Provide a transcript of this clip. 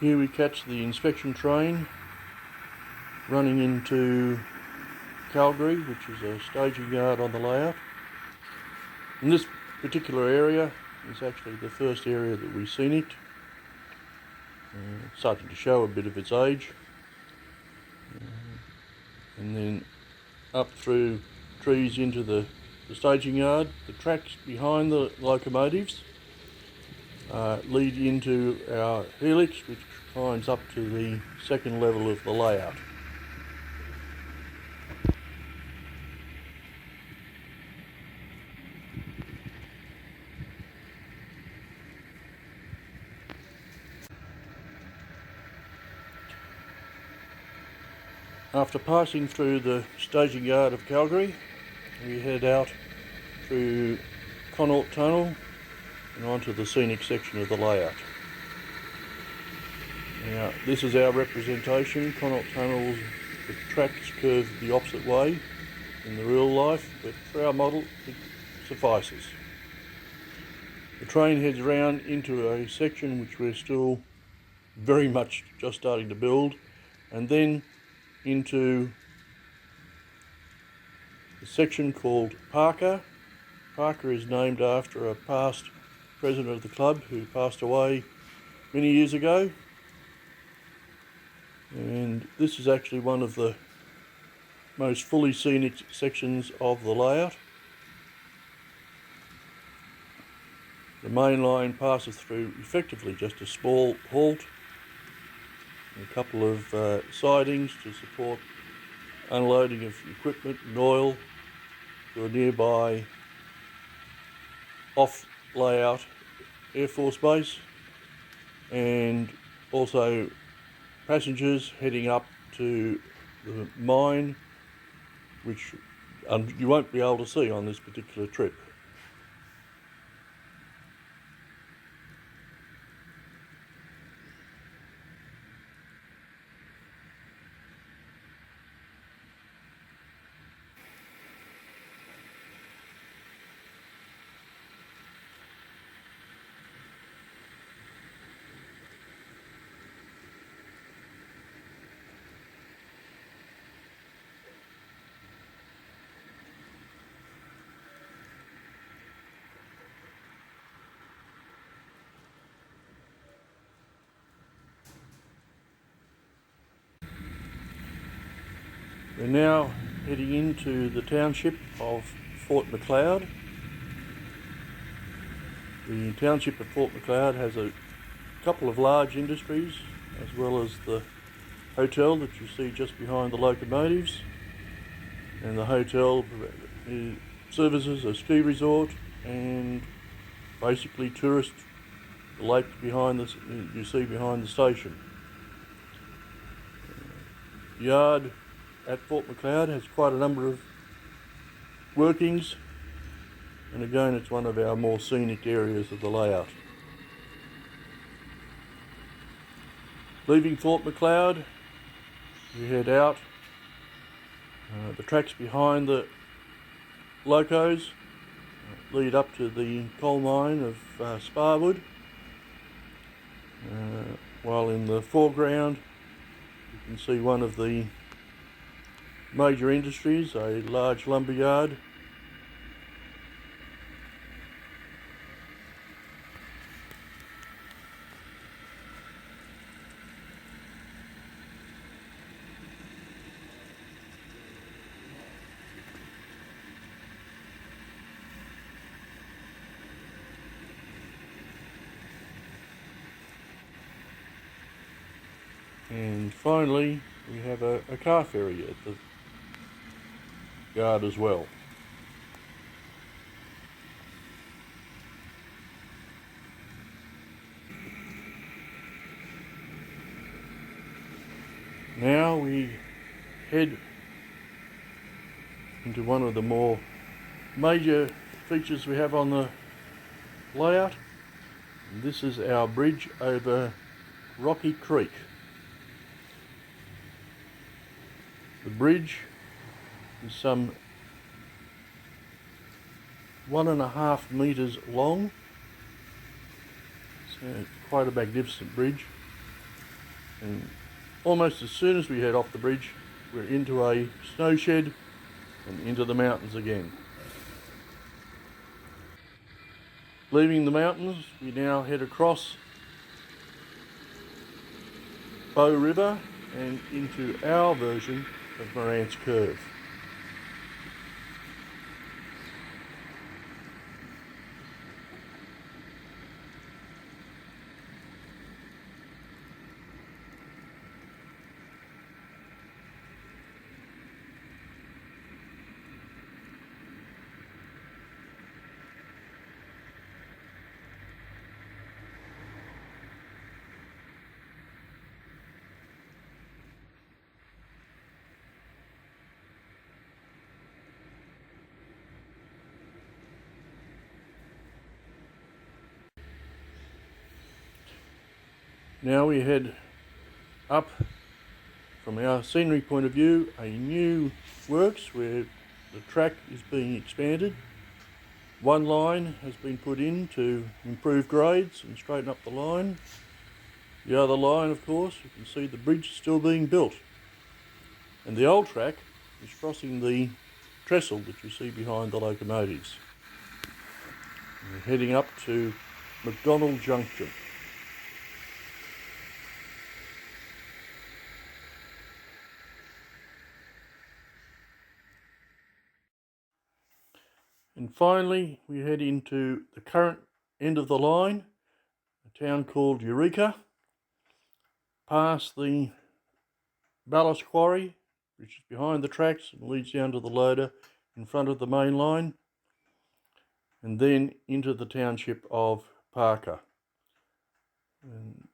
Here we catch the inspection train running into Calgary, which is a staging yard on the layout. And this particular area is actually the first area that we've seen it. It's starting to show a bit of its age. And then up through trees into the staging yard. The tracks behind the locomotives lead into our helix, which climbs up to the second level of the layout. After passing through the staging yard of Calgary, we head out through Connaught Tunnel and onto the scenic section of the layout. Now, this is our representation. Connaught Tunnel, the tracks curve the opposite way in the real life, but for our model it suffices. The train heads around into a section which we're still very much just starting to build, and then into a section called Parker. Parker is named after a past president of the club who passed away many years ago, and this is actually one of the most fully scenic sections of the layout. The main line passes through effectively just a small halt, a couple of sidings to support unloading of equipment and oil to a nearby off-layout Air Force base, and also passengers heading up to the mine, which you won't be able to see on this particular trip. We're now heading into the township of Fort Macleod. The township of Fort Macleod has a couple of large industries, as well as the hotel that you see just behind the locomotives. And the hotel services a ski resort and basically tourist lake behind this you see behind the station. The yard at Fort Macleod has quite a number of workings, and again it's one of our more scenic areas of the layout. Leaving Fort Macleod, we head out. The tracks behind the locos lead up to the coal mine of Sparwood, while in the foreground you can see one of the major industries, a large lumber yard. And finally we have a car ferry at the yard as well. Now we head into one of the more major features we have on the layout. And this is our bridge over Rocky Creek. The bridge is some 1.5 metres long. It's quite a magnificent bridge. And almost as soon as we head off the bridge, we're into a snow shed and into the mountains again. Leaving the mountains, we now head across Bow River and into our version of Morant's Curve. Now we head up from our scenery point of view, a new works where the track is being expanded. One line has been put in to improve grades and straighten up the line. The other line, of course, you can see the bridge is still being built. And the old track is crossing the trestle that you see behind the locomotives. We're heading up to McDonald Junction. And finally, we head into the current end of the line, a town called Eureka, past the ballast quarry, which is behind the tracks and leads down to the loader in front of the main line, and then into the township of Parker. And